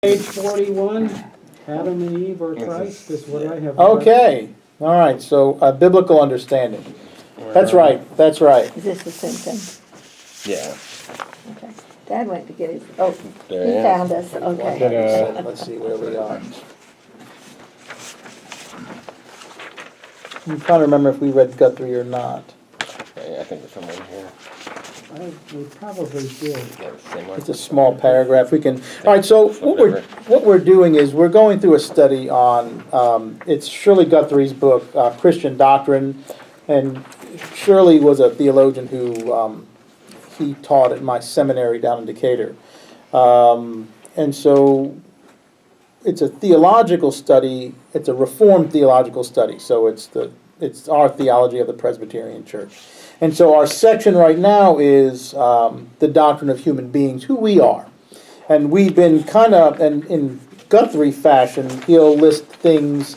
Page 41, Adam and Eve or Christ is what I have. Okay, all right, so biblical understanding. That's right, that's right. Is this the same thing? Yeah. Okay. Dad went to get his, oh, There he it is. found us, okay. Let's see where we are. I'm trying to remember if we read Guthrie or not. Okay, I think there's someone here. We probably did. Yeah, same one. It's a small paragraph. We can. All right. So what we're doing is we're going through a study on. It's Shirley Guthrie's book, Christian Doctrine, and Shirley was a theologian who he taught at my seminary down in Decatur, and so it's a theological study. It's a Reformed theological study. So it's our theology of the Presbyterian Church. And so our section right now is the doctrine of human beings, who we are. And we've been kind of, and in Guthrie fashion, he'll list things,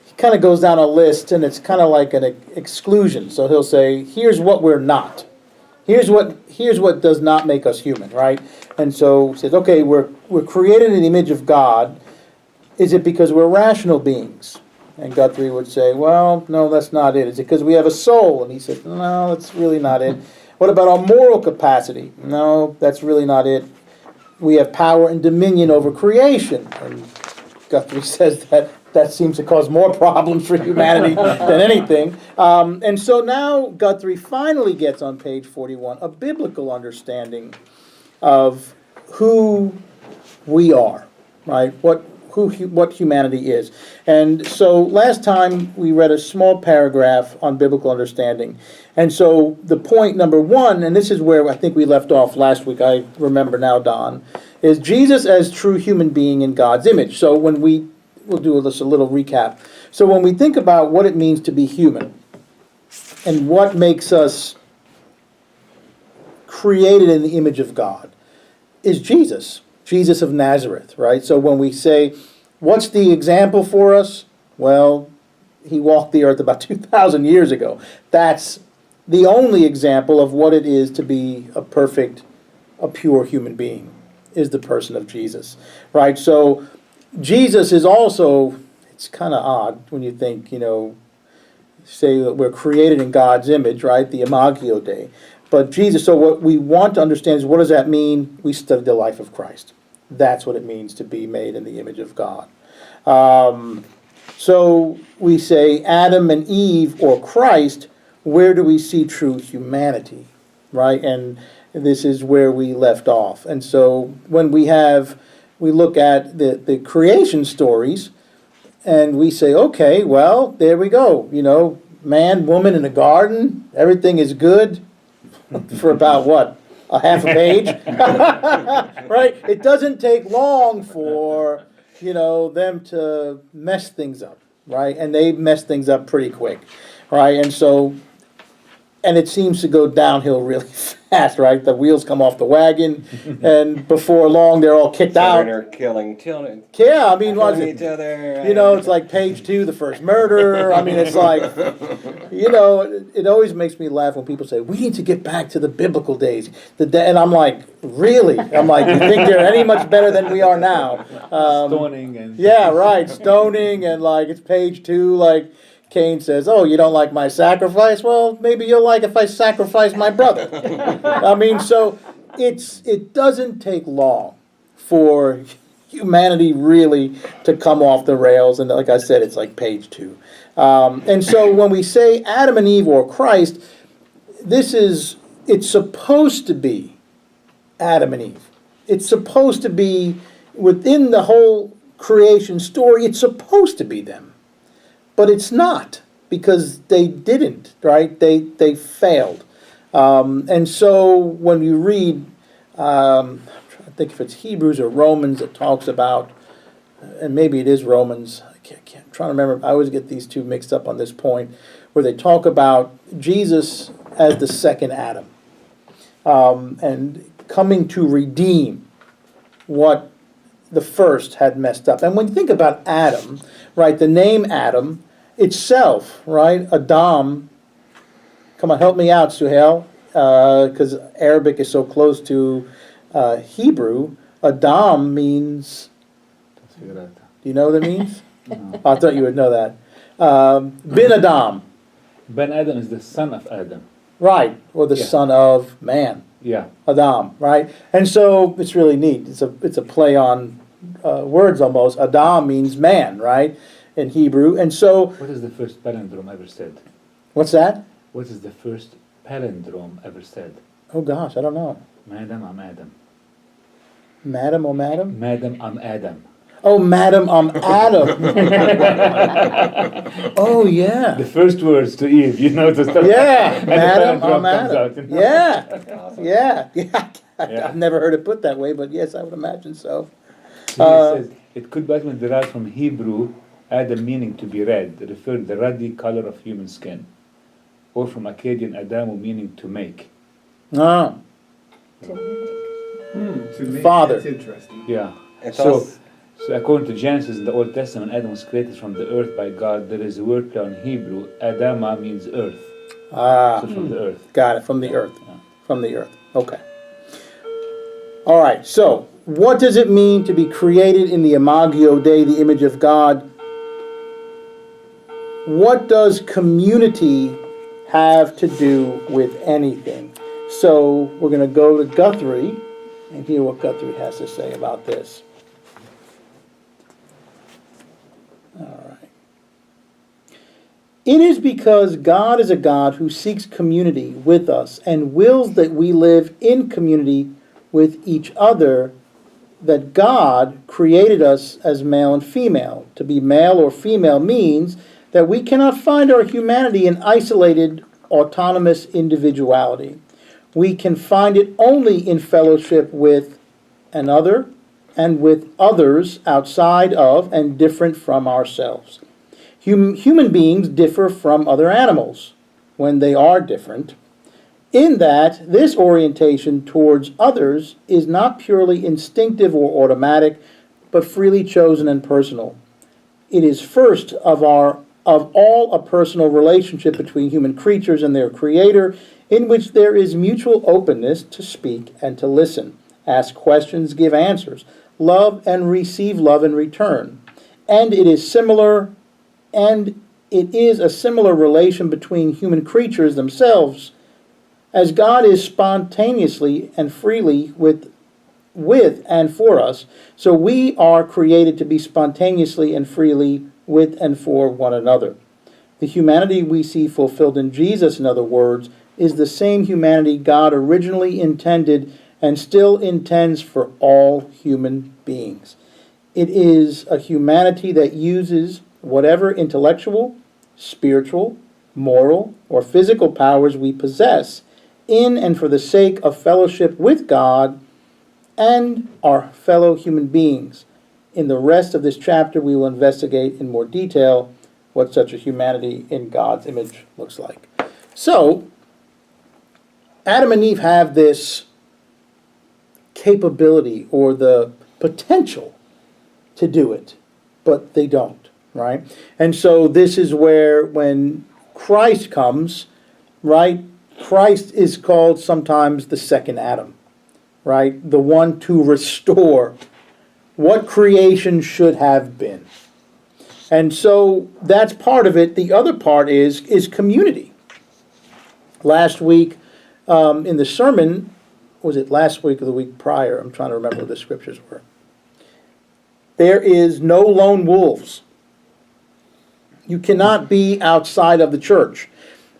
he kind of goes down a list, and it's kind of like an exclusion. So he'll say, here's what we're not. Here's what does not make us human, right? And so he says, okay, we're created in the image of God. Is it because we're rational beings? And Guthrie would say, well, no, that's not it. Is it because we have a soul? And he said, no, that's really not it. What about our moral capacity? No, that's really not it. We have power and dominion over creation. And Guthrie says that seems to cause more problems for humanity than anything. And so now Guthrie finally gets on page 41 a biblical understanding of who we are, right? What humanity is. And so last time we read a small paragraph on biblical understanding. And so the point number one, and this is where I think we left off last week, I remember now, Don, is Jesus as true human being in God's image. So when we'll do just a little recap. So when we think about what it means to be human and what makes us created in the image of God is Jesus. Jesus of Nazareth, right? So when we say, what's the example for us? Well, he walked the earth about 2,000 years ago. That's the only example of what it is to be a perfect, a pure human being, is the person of Jesus, right? So Jesus is also, it's kind of odd when you think, say that we're created in God's image, right? The Imagio Dei. But Jesus, so what we want to understand is, what does that mean? We study the life of Christ. That's what it means to be made in the image of God. So we say Adam and Eve or Christ, where do we see true humanity, right? And this is where we left off. And so when we look at the creation stories, and we say, okay, well, there we go. Man, woman in a garden, everything is good for about what? A half a page, right? It doesn't take long for, them to mess things up, right? And they mess things up pretty quick, right? And it seems to go downhill really fast, right? The wheels come off the wagon, and before long they're all kicked out. Or killing children. Yeah, I mean, what's Killing each it? other. It's like page 2, the first murder. I mean, it's like, it always makes me laugh when people say, we need to get back to the biblical days. And I'm like, really? I'm like, you think they're any much better than we are now? Stoning and... Yeah, right, stoning, and like, it's page 2, like, Cain says, oh, you don't like my sacrifice? Well, maybe you'll like if I sacrifice my brother. I mean, so it doesn't take long for humanity really to come off the rails. And like I said, it's like page 2. And so when we say Adam and Eve or Christ, it's supposed to be Adam and Eve. It's supposed to be within the whole creation story. It's supposed to be them. But it's not, because they didn't, right? They failed. And so when you read, I'm trying to think if it's Hebrews or Romans that talks about, and maybe it is Romans, I'm trying to remember, I always get these two mixed up on this point, where they talk about Jesus as the second Adam, and coming to redeem what the first had messed up. And when you think about Adam, right, the name Adam itself, right, Adam, come on, help me out, Suhail, because Arabic is so close to Hebrew. Adam means figure out. Do you know what that means? I thought you would know that. Bin Adam, Ben Adam is the son of Adam. right, or the Yeah. son of man, Yeah. Adam, right? And so it's really neat. It's a play on words almost. Adam means man, right, in Hebrew. And so, What is the first palindrome ever said? what's that? What is the first palindrome ever said? Oh gosh, I don't know. Madam, I'm Adam. Madam, oh madam? Madam, I'm Adam. Oh, madam, I'm Adam. Oh, yeah. The first words to Eve, you know, to start. Yeah, And the madam, palindrome I'm comes Adam. out, you know? Yeah, Awesome. yeah. Yeah. I've never heard it put that way, but yes, I would imagine so. So he says, it could be derived from Hebrew, Adam meaning to be red, referring to the ruddy color of human skin. Or from Akkadian Adamu meaning to make. Oh, To mimic. To me, Father. That's interesting. Yeah. It's So, also, so according to Genesis in the Old Testament, Adam was created from the earth by God. There is a word play in Hebrew. Adama means earth. So from the earth. got it, from the earth. From the earth, okay. All right, so what does it mean to be created in the Imago Dei, the image of God? What does community have to do with anything? So we're going to go to Guthrie and hear what Guthrie has to say about this. All right. It is because God is a God who seeks community with us and wills that we live in community with each other that God created us as male and female. To be male or female means that we cannot find our humanity in isolated, autonomous individuality. We can find it only in fellowship with another and with others outside of and different from ourselves. Human beings differ from other animals when they are different, in that this orientation towards others is not purely instinctive or automatic, but freely chosen and personal. It is first of all a personal relationship between human creatures and their Creator, in which there is mutual openness to speak and to listen, ask questions, give answers, love and receive love in return. And it is a similar relation between human creatures themselves, as God is spontaneously and freely with and for us, so we are created to be spontaneously and freely with and for one another. The humanity we see fulfilled in Jesus, in other words, is the same humanity God originally intended and still intends for all human beings. It is a humanity that uses whatever intellectual, spiritual, moral, or physical powers we possess in and for the sake of fellowship with God and our fellow human beings. In the rest of this chapter, we will investigate in more detail what such a humanity in God's image looks like. So, Adam and Eve have this capability or the potential to do it, but they don't, right? And so this is where when Christ comes, right, Christ is called sometimes the second Adam, right? The one to restore what creation should have been. And so that's part of it. The other part is community. Last week in the sermon, was it last week or the week prior? I'm trying to remember what the scriptures were. There is no lone wolves. You cannot be outside of the church.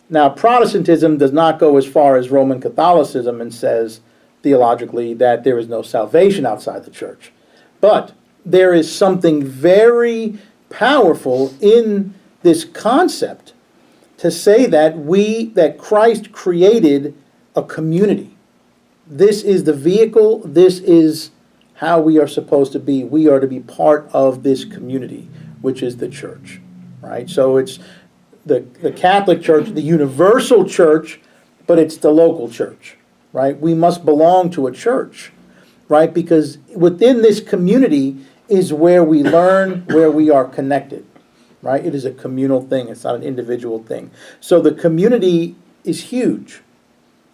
Now, Protestantism does not go as far as Roman Catholicism and says theologically that there is no salvation outside the church. But there is something very powerful in this concept to say that Christ created a community. This is the vehicle, this is how we are supposed to be. We are to be part of this community, which is the church, right? So it's the Catholic Church, the universal church, but it's the local church, right? We must belong to a church, right? Because within this community is where we learn, where we are connected, right? It is a communal thing. It's not an individual thing. So the community is huge.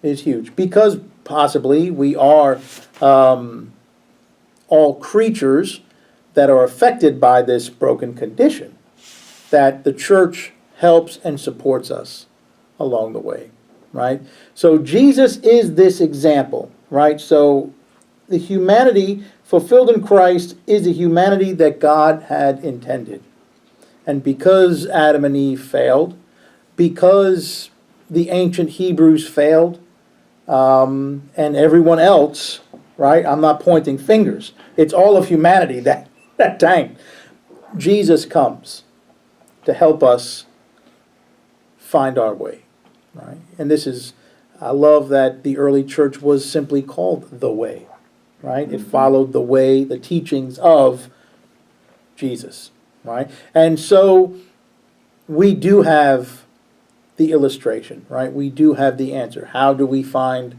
It is huge because possibly we are all creatures that are affected by this broken condition, that the church helps and supports us along the way, right? So Jesus is this example, right? So the humanity fulfilled in Christ is the humanity that God had intended. And because Adam and Eve failed, because the ancient Hebrews failed, and everyone else, right? I'm not pointing fingers. It's all of humanity that tanked. Jesus comes to help us find our way, right? And I love that the early church was simply called the way, right? It followed the way, the teachings of Jesus, right? And so we do have the illustration, right? We do have the answer. How do we find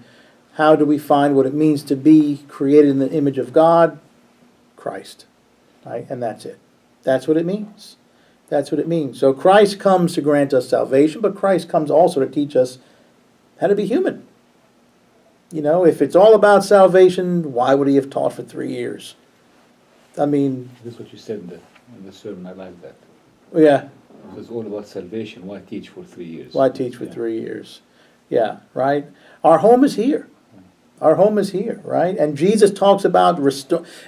what it means to be created in the image of God? Christ, right? And that's it. That's what it means. That's what it means. So Christ comes to grant us salvation, but Christ comes also to teach us how to be human. You know, if it's all about salvation, why would he have taught for 3 years? I mean... That's what you said in the sermon. I like that. Yeah. It was all about salvation. Why teach for 3 years? Why teach for 3 years? Yeah, right? Our home is here. Our home is here, right? And Jesus talks about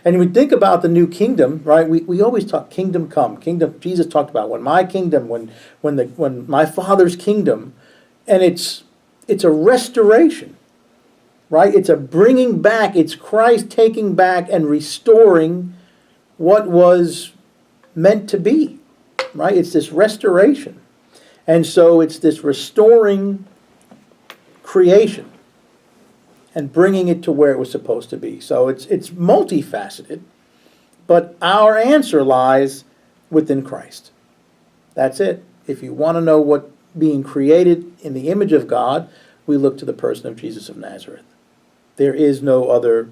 and we think about the new kingdom, right? We always talk kingdom come, kingdom. Jesus talked about when my kingdom, when my Father's kingdom, and it's a restoration, right? It's a bringing back. It's Christ taking back and restoring what was meant to be, right? It's this restoration, and so it's this restoring creation and bringing it to where it was supposed to be. So it's multifaceted, but our answer lies within Christ. That's it. If you want to know what being created in the image of God, we look to the person of Jesus of Nazareth. There is no other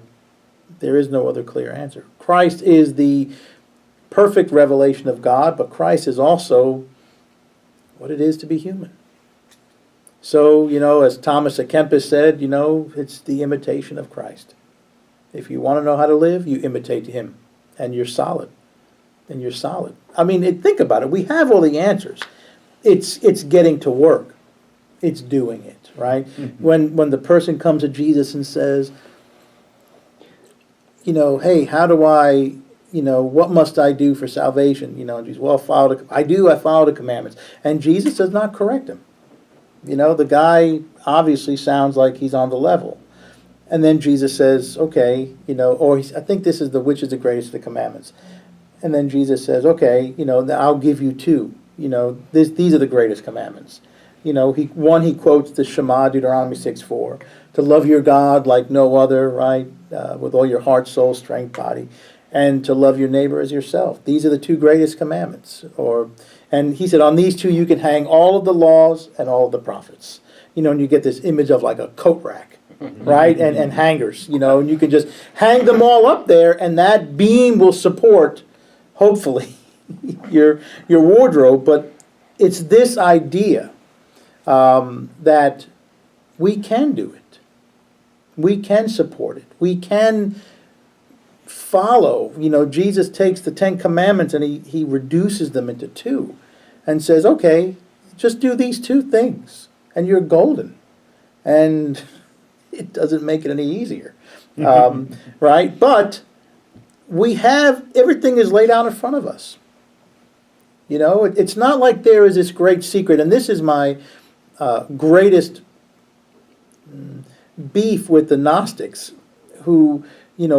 clear answer. Christ is the perfect revelation of God, but Christ is also what it is to be human. So, as Thomas à Kempis said, it's the imitation of Christ. If you want to know how to live, you imitate him, and you're solid. And you're solid. I mean, think about it. We have all the answers. It's getting to work. It's doing it, right? Mm-hmm. When the person comes to Jesus and says, hey, how do I, what must I do for salvation? And Jesus, well, I follow the commandments. And Jesus does not correct him. The guy obviously sounds like he's on the level. And then Jesus says, okay, I think this is which is the greatest of the commandments. And then Jesus says, okay, I'll give you 2. These are the greatest commandments. He quotes the Shema, Deuteronomy 6:4, to love your God like no other, right, with all your heart, soul, strength, body, and to love your neighbor as yourself. These are the 2 greatest commandments. And he said, on these 2 you can hang all of the laws and all of the prophets. And you get this image of like a coat rack, right, and hangers, and you can just hang them all up there, and that beam will support, hopefully, your wardrobe. But it's this idea that we can do it. We can support it. We can follow. Jesus takes the 10 commandments and he reduces them into 2 and says, okay, just do these 2 things and you're golden. And it doesn't make it any easier, right? But everything is laid out in front of us. It's not like there is this great secret, and this is my greatest beef with the Gnostics, who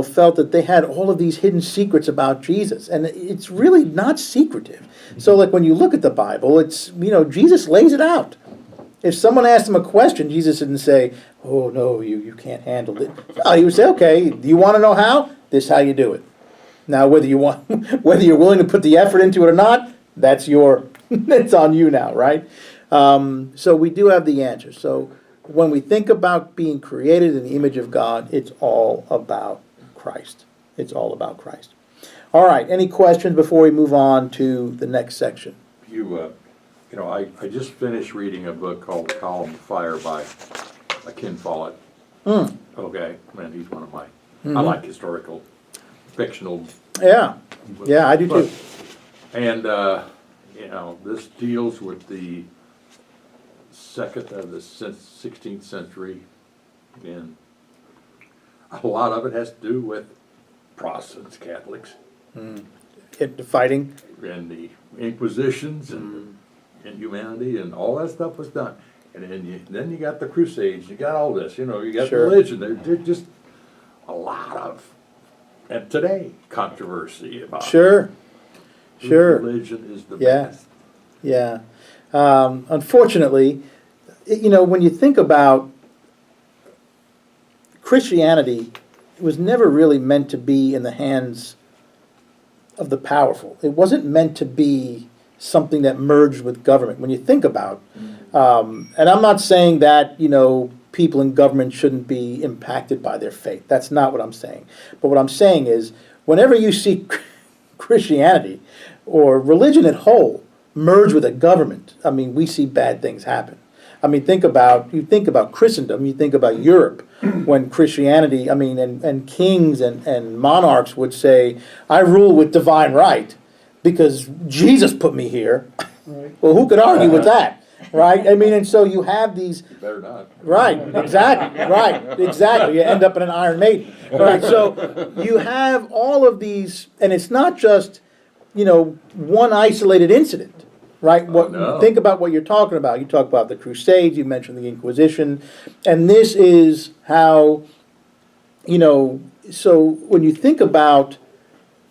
felt that they had all of these hidden secrets about Jesus, and it's really not secretive. So, like when you look at the Bible, it's Jesus lays it out. If someone asked him a question, Jesus didn't say, "Oh no, you can't handle it." No, he would say, "Okay, do you want to know how? This is how you do it." Now, whether you're willing to put the effort into it or not, that's it's on you now, right? So we do have the answer. So when we think about being created in the image of God, it's all about Christ. It's all about Christ. All right, any questions before we move on to the next section? I just finished reading a book called The Column of Fire by Ken Follett. Okay, man, he's one of my, I like historical fictional. Yeah, yeah, I do too. And, this deals with the second of the 16th century, and a lot of it has to do with Protestants, Catholics, The fighting. and the Inquisitions and humanity, and all that stuff was done. And then you got the Crusades, you got all this, you got Sure. religion. There's just a lot of, and today, controversy about Sure, whose sure. religion is the Yeah. best. Yeah. Unfortunately, when you think about Christianity, it was never really meant to be in the hands of the powerful. It wasn't meant to be something that merged with government. When you think about, and I'm not saying that, people in government shouldn't be impacted by their faith. That's not what I'm saying. But what I'm saying is, whenever you see Christianity or religion at whole merge with a government, we see bad things happen. You think about Christendom, you think about Europe, when Christianity, and kings and monarchs would say, I rule with divine right because Jesus put me here. Right. Well, who could argue with that, right? And so you have these, You better not. right, exactly. You end up in an Iron Maiden, right? So you have all of these, and it's not just, one isolated incident. Right? No. Think about what you're talking about. You talk about the Crusades, you mentioned the Inquisition, and this is how, so when you think about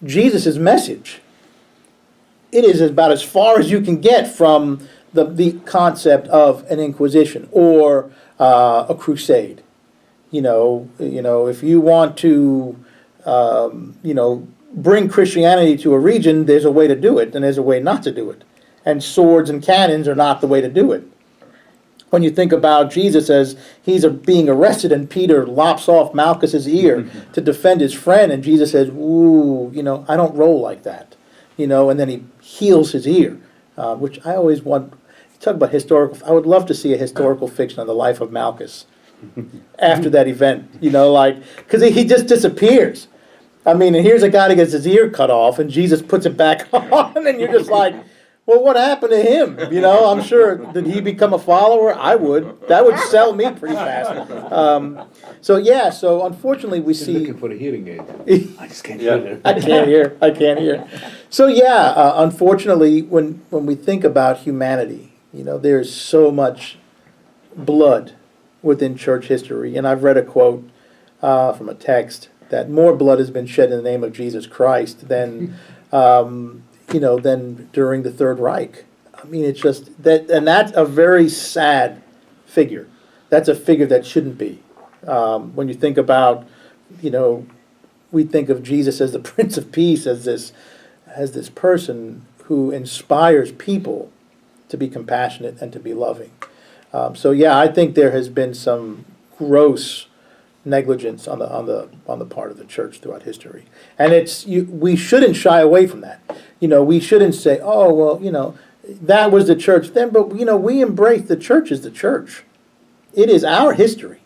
Jesus' message, it is about as far as you can get from the concept of an Inquisition or a crusade. If you want to, bring Christianity to a region, there's a way to do it, and there's a way not to do it. And swords and cannons are not the way to do it. When you think about Jesus as he's being arrested and Peter lops off Malchus's ear to defend his friend, and Jesus says, ooh, I don't roll like that. And then he heals his ear, which I always want, talk about historical, I would love to see a historical fiction on the life of Malchus after that event, because he just disappears. And here's a guy that gets his ear cut off, and Jesus puts it back on, and you're just like, well, what happened to him? I'm sure, did he become a follower? I would. That would sell me pretty fast. So unfortunately we He's see... looking for a hearing aid. I just can't Yeah. hear it. I can't hear. So unfortunately, when we think about humanity, there's so much blood within church history. And I've read a quote from a text that more blood has been shed in the name of Jesus Christ than... than during the Third Reich. It's just that, and that's a very sad figure. That's a figure that shouldn't be. When you think about, we think of Jesus as the Prince of Peace, as this person who inspires people to be compassionate and to be loving. I think there has been some gross negligence on the part of the church throughout history, and we shouldn't shy away from that. We shouldn't say, oh well, that was the church then, but we embrace the church as the church. It is our history.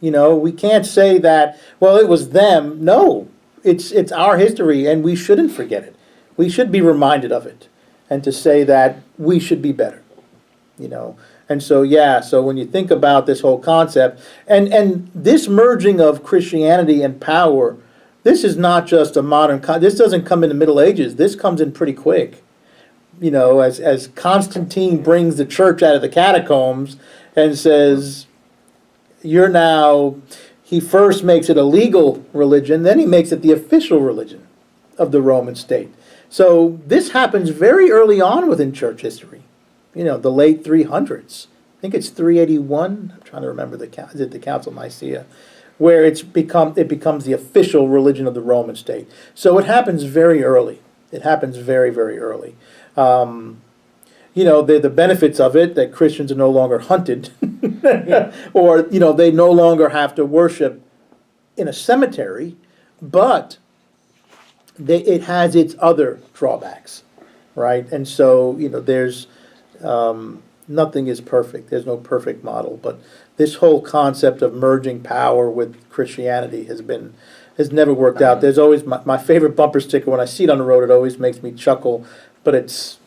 We can't say that, well, it was them. No, it's our history, and we shouldn't forget it. We should be reminded of it, and to say that we should be better. And so when you think about this whole concept, and this merging of Christianity and power, this is not just a modern, this doesn't come in the Middle Ages, this comes in pretty quick. As Constantine brings the church out of the catacombs and says, he first makes it a legal religion, then he makes it the official religion of the Roman state. So this happens very early on within church history. The late 300s. I think it's 381. I'm trying to remember the Council of Nicaea, where it becomes the official religion of the Roman state. So it happens very early. It happens very, very early. The benefits of it, that Christians are no longer hunted, or they no longer have to worship in a cemetery, but it has its other drawbacks, right? And so there's nothing is perfect. There's no perfect model, but this whole concept of merging power with Christianity has been has never worked out. There's always my favorite bumper sticker. When I see it on the road, it always makes me chuckle, but it's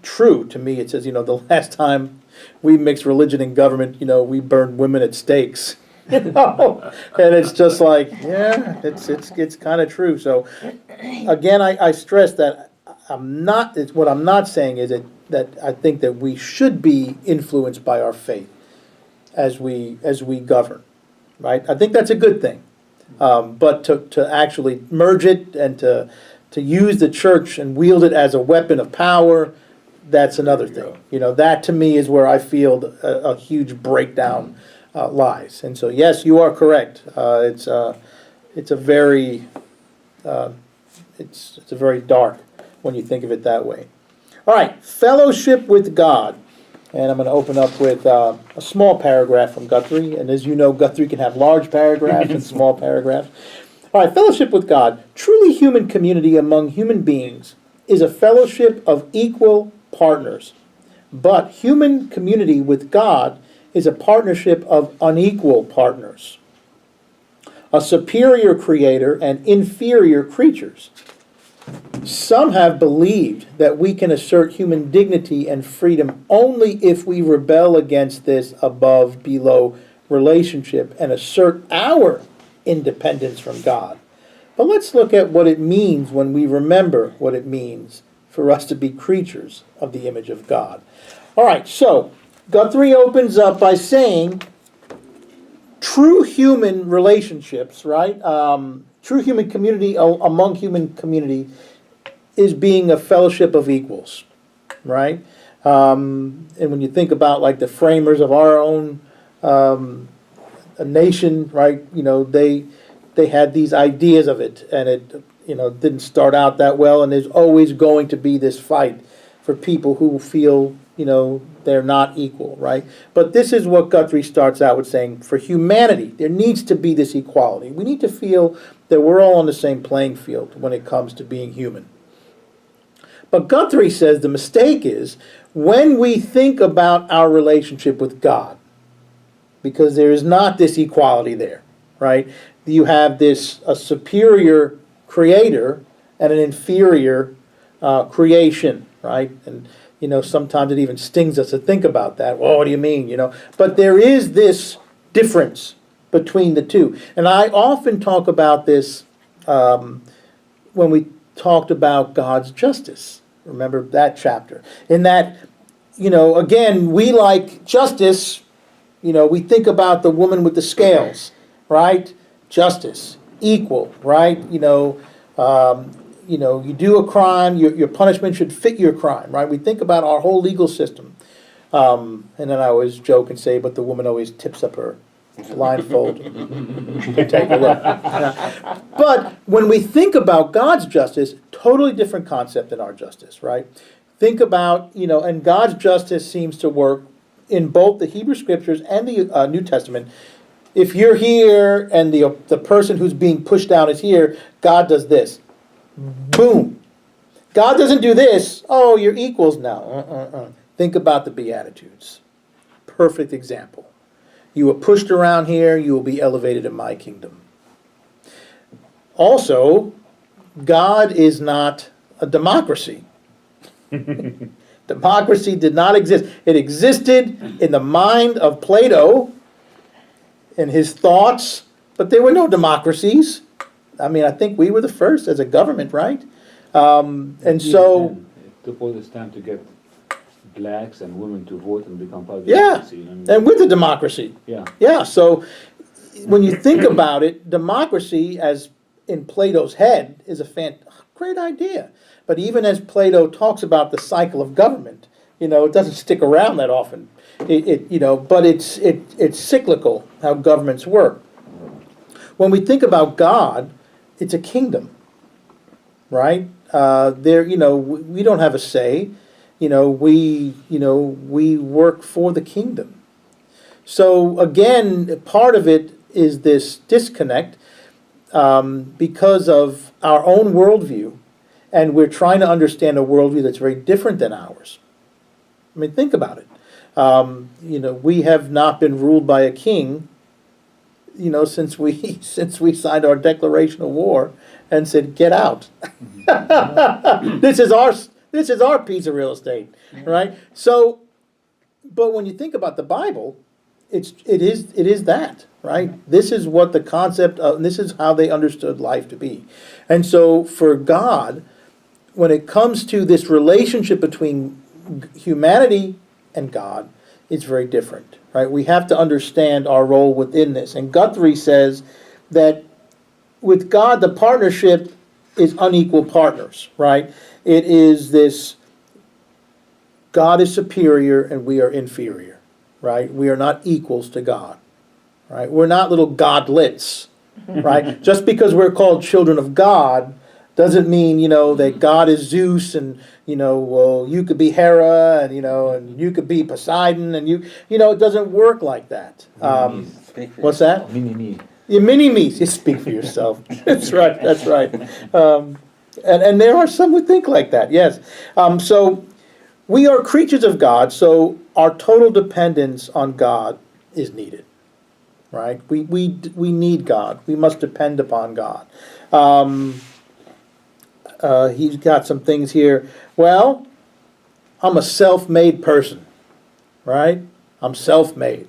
true to me. It says, the last time we mixed religion and government, we burned women at stakes. And it's just like, yeah, it's kind of true. So again, I stress that what I'm not saying is that I think that we should be influenced by our faith as we govern, right? I think that's a good thing. But to actually merge it and to use the church and wield it as a weapon of power, that's another thing. That to me is where I feel a huge breakdown lies. And so, yes, you are correct. It's a very dark when you think of it that way. All right, fellowship with God. And I'm going to open up with a small paragraph from Guthrie. And as you know, Guthrie can have large paragraphs and small paragraphs. All right, fellowship with God. Truly human community among human beings is a fellowship of equal partners. But human community with God is a partnership of unequal partners. A superior creator and inferior creatures. Some have believed that we can assert human dignity and freedom only if we rebel against this above-below relationship and assert our independence from God. But let's look at what it means when we remember what it means for us to be creatures of the image of God. All right, so Guthrie opens up by saying true human relationships, right? True human community among human community is being a fellowship of equals, right? And when you think about like the framers of our own a nation, right? They had these ideas of it, and it didn't start out that well. And there's always going to be this fight for people who feel they're not equal, right? But this is what Guthrie starts out with saying: for humanity, there needs to be this equality. We need to feel that we're all on the same playing field when it comes to being human. But Guthrie says the mistake is when we think about our relationship with God, because there is not this equality there, right? You have a superior creator and an inferior creation, right? And sometimes it even stings us to think about that. Well, what do you mean? But there is this difference between the two. And I often talk about this when we talked about God's justice. Remember that chapter. In that, again, we like justice, we think about the woman with the scales, right? Justice, equal, right? You do a crime, your punishment should fit your crime, right? We think about our whole legal system. And then I always joke and say, but the woman always tips up her blindfold to take a look. But when we think about God's justice, totally different concept than our justice, right? Think about, and God's justice seems to work in both the Hebrew Scriptures and the New Testament. If you're here and the person who's being pushed down is here, God does this. Boom. God doesn't do this. Oh, you're equals now. Think about the Beatitudes. Perfect example. You were pushed around here, you will be elevated in my kingdom. Also, God is not a democracy. Democracy did not exist. It existed in the mind of Plato, in his thoughts, but there were no democracies. I mean, I think we were the first as a government, right? And so... It took all this time to get blacks and women to vote and become part of the Yeah, democracy. and with the democracy. Yeah. Yeah, so when you think about it, democracy, as in Plato's head, is a great idea. But even as Plato talks about the cycle of government, it doesn't stick around that often. But it's cyclical how governments work. When we think about God, it's a kingdom, right? We don't have a say. We work for the kingdom. So again, part of it is this disconnect because of our own worldview, and we're trying to understand a worldview that's very different than ours. I mean, think about it. We have not been ruled by a king since we signed our declaration of war and said, get out. This is our piece of real estate, right? So, but when you think about the Bible, it is that, right? This is what the concept of, and this is how they understood life to be. And so for God, when it comes to this relationship between humanity and God, it's very different, right? We have to understand our role within this. And Guthrie says that with God, the partnership is unequal partners, right? It is this, God is superior and we are inferior, right? We are not equals to God, right? We're not little godlets, right? Just because we're called children of God doesn't mean, that God is Zeus and, well, you could be Hera and, and you could be Poseidon and it doesn't work like that. Speak for What's that? Mini-me. Yeah, mini-me's. You speak for yourself. That's right, that's right. And there are some who think like that, yes. So we are creatures of God, so our total dependence on God is needed, right? We need God. We must depend upon God. He's got some things here. Well, I'm a self-made person, right? I'm self-made.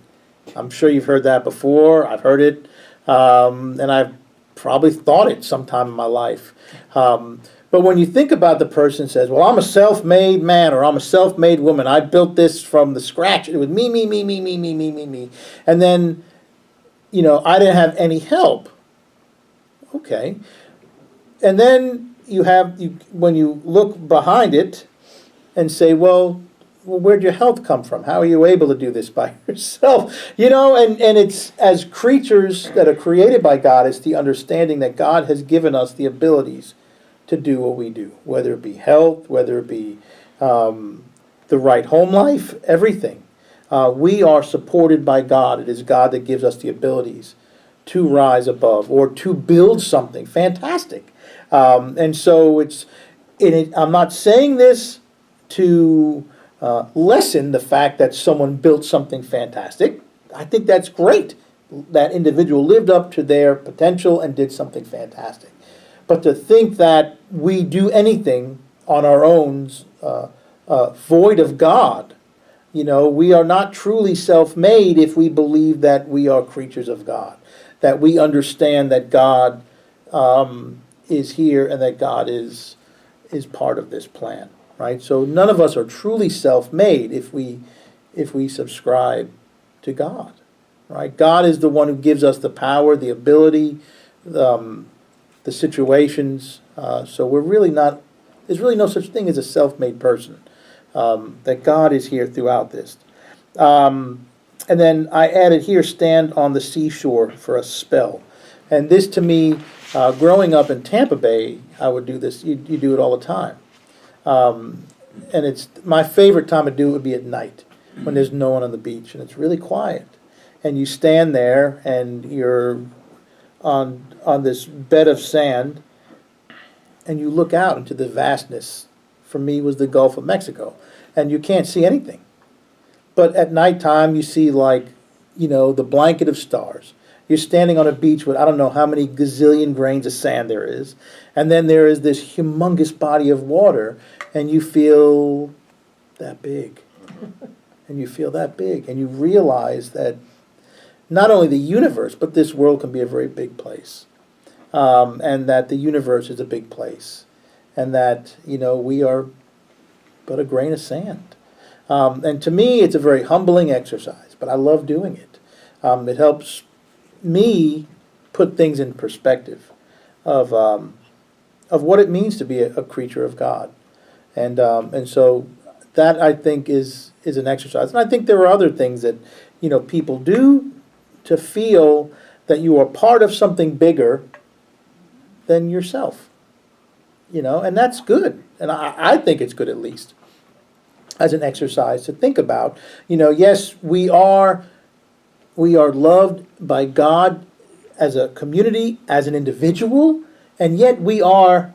I'm sure you've heard that before. I've heard it, and I've probably thought it sometime in my life. But when you think about the person who says, well, I'm a self-made man or I'm a self-made woman. I built this from the scratch. It was me, me, me, me, me, me, me, me, me. And then, I didn't have any help. Okay. And then when you look behind it and say, well, where'd your health come from? How are you able to do this by yourself? And it's, as creatures that are created by God, it's the understanding that God has given us the abilities to do what we do, whether it be health, whether it be the right home life, everything. We are supported by God. It is God that gives us the abilities to rise above or to build something fantastic. And so I'm not saying this to lessen the fact that someone built something fantastic. I think that's great. That individual lived up to their potential and did something fantastic. But to think that we do anything on our own, void of God, we are not truly self-made if we believe that we are creatures of God, that we understand that God is here and that God is part of this plan, right? So none of us are truly self-made if we subscribe to God, right? God is the one who gives us the power, the ability, the situations. So we're really not. There's really no such thing as a self-made person. That God is here throughout this. And then I added here, stand on the seashore for a spell. And this to me, growing up in Tampa Bay, I would do this. You do it all the time. And it's my favorite time to do it would be at night when there's no one on the beach and it's really quiet. And you stand there and you're on this bed of sand and you look out into the vastness. For me was the Gulf of Mexico. And you can't see anything. But at nighttime you see the blanket of stars. You're standing on a beach with I don't know how many gazillion grains of sand there is. And then there is this humongous body of water and you feel that big. And you feel that big. And you realize that not only the universe, but this world can be a very big place. And that the universe is a big place. And that, we are but a grain of sand. And to me, it's a very humbling exercise, but I love doing it. It helps me put things in perspective of what it means to be a creature of God. And so that, I think, is an exercise. And I think there are other things that, people do to feel that you are part of something bigger than yourself. And that's good. And I think it's good, at least, as an exercise to think about. Yes, we are loved by God as a community, as an individual, and yet we are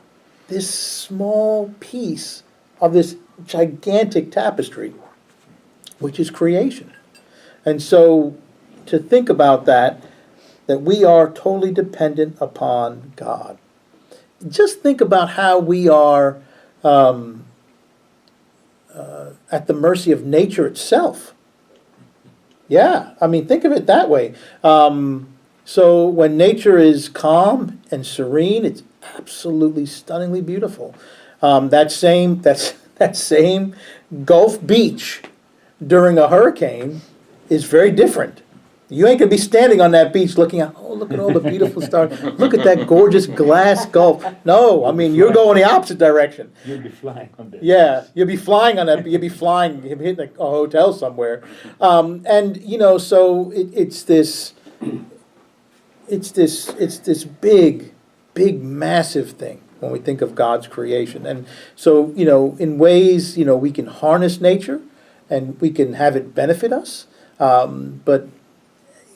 this small piece of this gigantic tapestry, which is creation. And so to think about that that we are totally dependent upon God. Just think about how we are at the mercy of nature itself. Yeah, I mean, think of it that way. So when nature is calm and serene, it's absolutely stunningly beautiful. That same Gulf Beach during a hurricane is very different. You ain't gonna be standing on that beach looking at, oh, look at all the beautiful stars. Look at that gorgeous glass Gulf. No, I mean, you're going the opposite direction. You'll be flying on that. Yeah, you'll be flying on that. You'll be flying, you'll be hitting a hotel somewhere, and so it's this big, massive thing when we think of God's creation. And so in ways we can harness nature, and we can have it benefit us,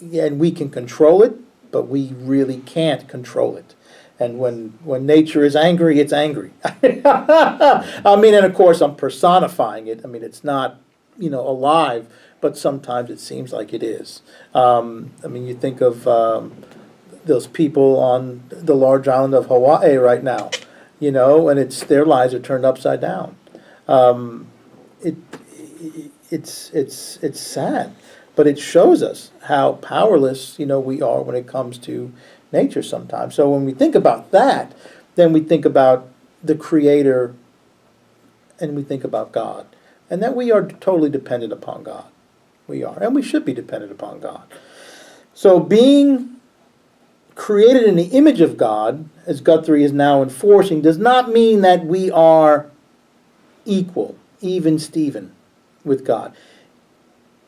and we can control it, but we really can't control it. And when nature is angry, it's angry. I mean, and of course I'm personifying it. I mean, it's not, alive, but sometimes it seems like it is. I mean, you think of those people on the large island of Hawaii right now, and their lives are turned upside down. It's sad, but it shows us how powerless, we are when it comes to nature sometimes. So when we think about that, then we think about the Creator, and we think about God, and that we are totally dependent upon God. We are, and we should be dependent upon God. So being created in the image of God, as Guthrie is now enforcing, does not mean that we are equal, even Stephen, with God.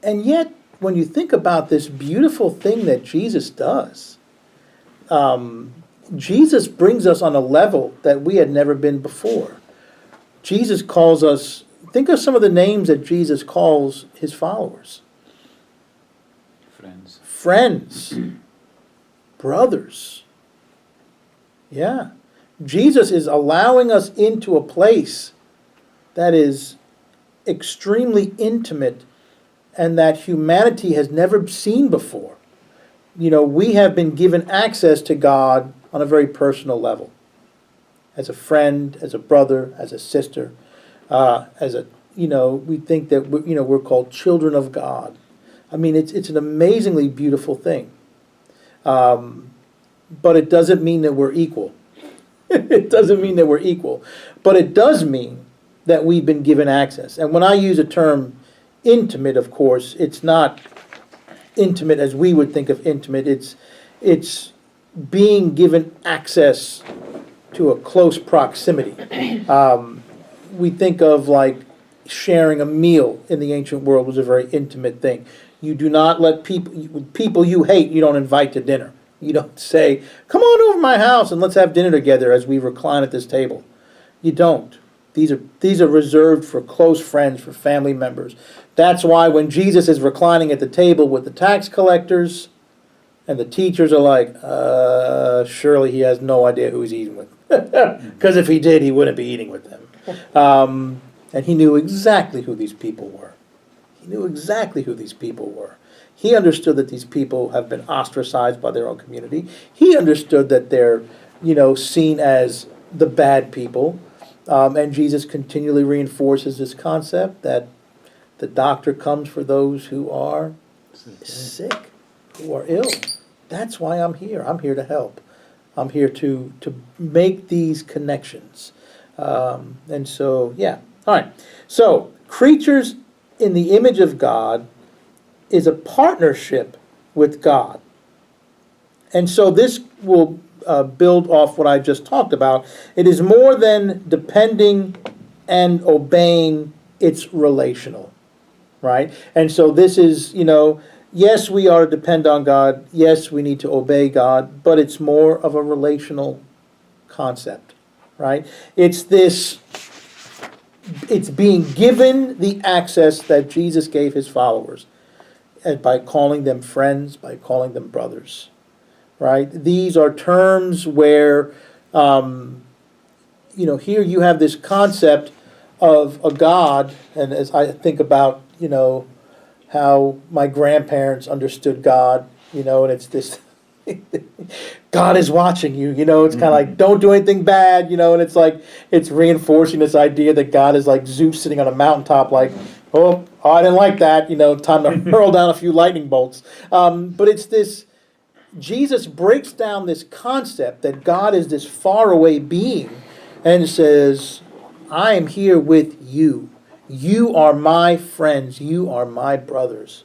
And yet, when you think about this beautiful thing that Jesus does, Jesus brings us on a level that we had never been before. Jesus calls us, think of some of the names that Jesus calls his followers. Friends. Brothers. Yeah. Jesus is allowing us into a place that is extremely intimate and that humanity has never seen before. We have been given access to God on a very personal level. As a friend, as a brother, as a sister, we think that we're called children of God. I mean, it's an amazingly beautiful thing. But it doesn't mean that we're equal. It doesn't mean that we're equal. But it does mean that we've been given access. And when I use a term intimate, of course, it's not intimate as we would think of intimate. It's being given access to a close proximity. We think of like sharing a meal in the ancient world was a very intimate thing. You do not let people you hate, you don't invite to dinner. You don't say, come on over to my house and let's have dinner together as we recline at this table. You don't. These are reserved for close friends, for family members. That's why when Jesus is reclining at the table with the tax collectors and the teachers are like, surely he has no idea who he's eating with. Because if he did, he wouldn't be eating with them. And he knew exactly who these people were. He knew exactly who these people were. He understood that these people have been ostracized by their own community. He understood that they're, seen as the bad people. And Jesus continually reinforces this concept that the doctor comes for those who are sick, who are ill. That's why I'm here. I'm here to help. I'm here to make these connections. And so, yeah. All right. So, creatures in the image of God is a partnership with God. And so this will build off what I just talked about. It is more than depending and obeying, it's relational, right? And so this is, yes, we are to depend on God. Yes, we need to obey God, but it's more of a relational concept, right? It's being given the access that Jesus gave his followers, and by calling them friends, by calling them brothers, right? These are terms where, here you have this concept of a God, and as I think about, how my grandparents understood God, and it's this God is watching you, it's kind of like, don't do anything bad, and it's like, it's reinforcing this idea that God is like Zeus sitting on a mountaintop like, oh, I didn't like that, time to hurl down a few lightning bolts. But it's this, Jesus breaks down this concept that God is this faraway being and says, I am here with you. You are my friends. You are my brothers.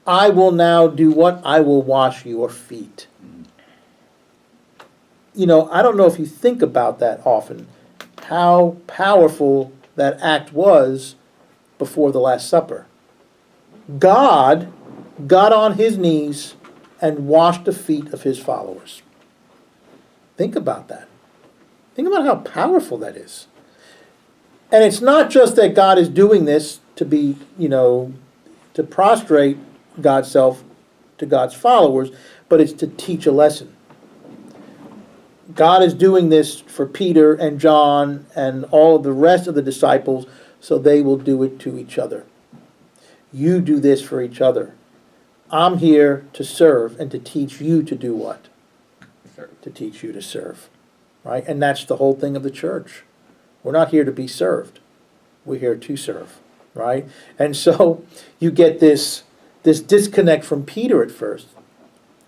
I will now do what? I will wash your feet. I don't know if you think about that often, how powerful that act was before the Last Supper. God got on his knees and washed the feet of his followers. Think about that. Think about how powerful that is. And it's not just that God is doing this to be, to prostrate God's self to God's followers, but it's to teach a lesson. God is doing this for Peter and John and all of the rest of the disciples so they will do it to each other. You do this for each other. I'm here to serve and to teach you to do what? Serve. To teach you to serve. Right? And that's the whole thing of the church. We're not here to be served. We're here to serve. Right? And so you get this disconnect from Peter at first.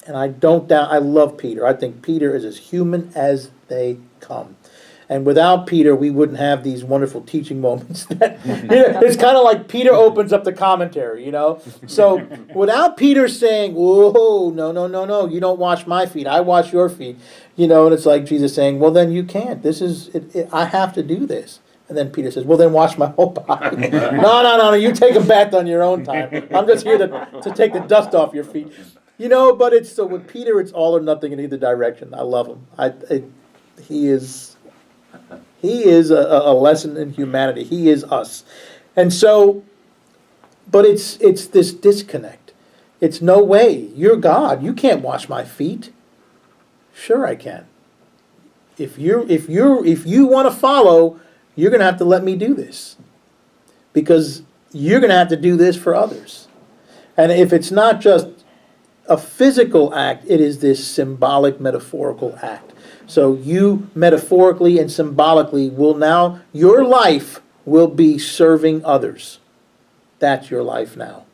And I don't doubt, I love Peter. I think Peter is as human as they come. And without Peter, we wouldn't have these wonderful teaching moments. It's kind of like Peter opens up the commentary, So without Peter saying, whoa, no, you don't wash my feet, I wash your feet. And it's like Jesus saying, well, then you can't. This is, I have to do this. And then Peter says, well, then wash my whole body. No, you take a bath on your own time. I'm just here to take the dust off your feet. But it's, so with Peter, it's all or nothing in either direction. I love him. He is a lesson in humanity. He is us. And so, but it's this disconnect. It's no way. You're God. You can't wash my feet. Sure I can. If you want to follow, you're going to have to let me do this. Because you're going to have to do this for others. And if it's not just a physical act, it is this symbolic, metaphorical act. So you metaphorically and symbolically will now, your life will be serving others. That's your life now.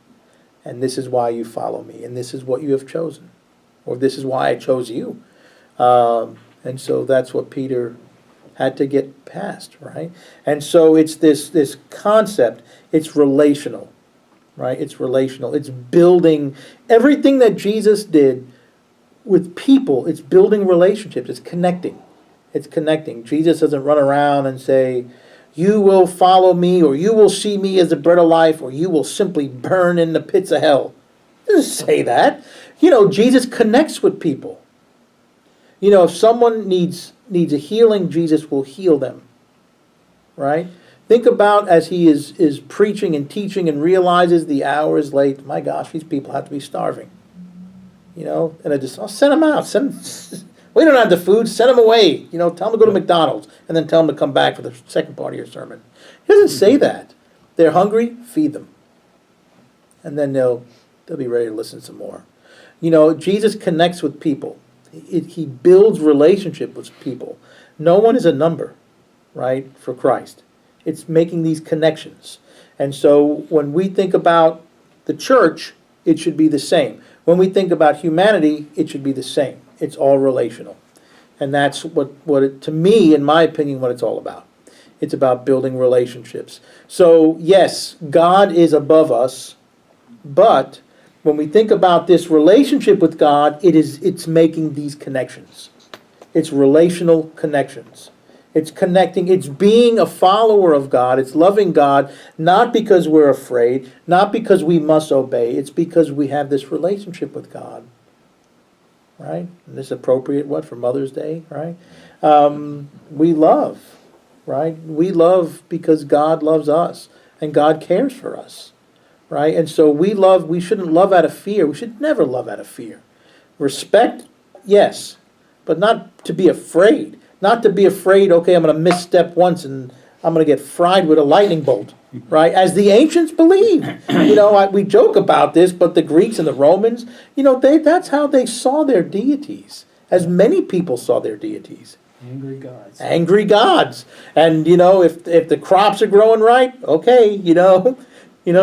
And this is why you follow me. And this is what you have chosen. Or this is why I chose you. And so that's what Peter had to get past, right? And so it's this concept. It's relational, right? It's relational. It's building everything that Jesus did with people. It's building relationships. It's connecting. It's connecting. Jesus doesn't run around and say, you will follow me, or you will see me as the bread of life, or you will simply burn in the pits of hell. He doesn't say that. Jesus connects with people. If someone needs a healing, Jesus will heal them. Right? Think about as he is preaching and teaching and realizes the hour is late. My gosh, these people have to be starving. And I just, send them out. We don't have the food. Send them away. Tell them to go to McDonald's and then tell them to come back for the second part of your sermon. He doesn't say that. They're hungry, feed them. And then they'll be ready to listen some more. Jesus connects with people. He builds relationship with people. No one is a number, right, for Christ. It's making these connections. And so when we think about the church, it should be the same. When we think about humanity, it should be the same. It's all relational. And that's to me, in my opinion, what it's all about. It's about building relationships. So, yes, God is above us, but when we think about this relationship with God, it's making these connections. It's relational connections. It's connecting, it's being a follower of God, it's loving God, not because we're afraid, not because we must obey, it's because we have this relationship with God. Right? And this is appropriate, for Mother's Day, right? We love, right? We love because God loves us, and God cares for us, right? And so we shouldn't love out of fear. We should never love out of fear. Respect, yes, but not to be afraid. Not to be afraid, okay, I'm going to misstep once and I'm going to get fried with a lightning bolt, right? As the ancients believed. We joke about this, but the Greeks and the Romans, that's how they saw their deities, as many people saw their deities. Angry gods. Angry gods. And, if the crops are growing right, okay,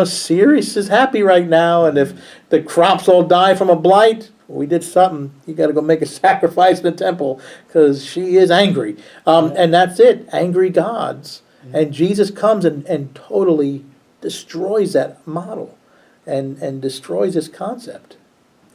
Sirius is happy right now. And if the crops all die from a blight, we did something. You got to go make a sacrifice in the temple because she is angry. And that's it, angry gods. And Jesus comes and totally destroys that model and destroys this concept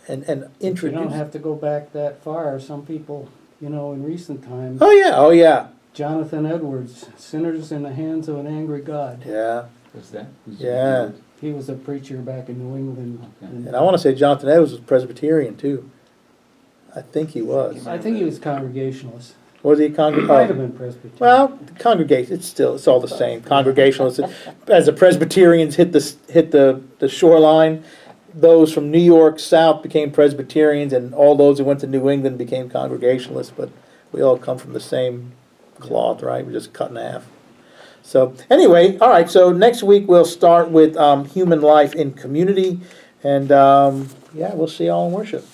and You introduces. don't have to go back that far. Some people, in recent times, Oh yeah. Jonathan Edwards, Sinners in the Hands of an Angry God. Yeah. What's that? Yeah. He was a preacher back in New England. Okay. And I want to say Jonathan Edwards was Presbyterian too. I think he was. I think he was Congregationalist. Was he He might have been Presbyterian. Well, congregation, it's all the same. Congregationalists, as the Presbyterians hit the shoreline, those from New York South became Presbyterians, and all those who went to New England became Congregationalists, but we all come from the same cloth, right? We're just cut in half. So anyway, all right, so next week we'll start with human life in community, and we'll see y'all in worship.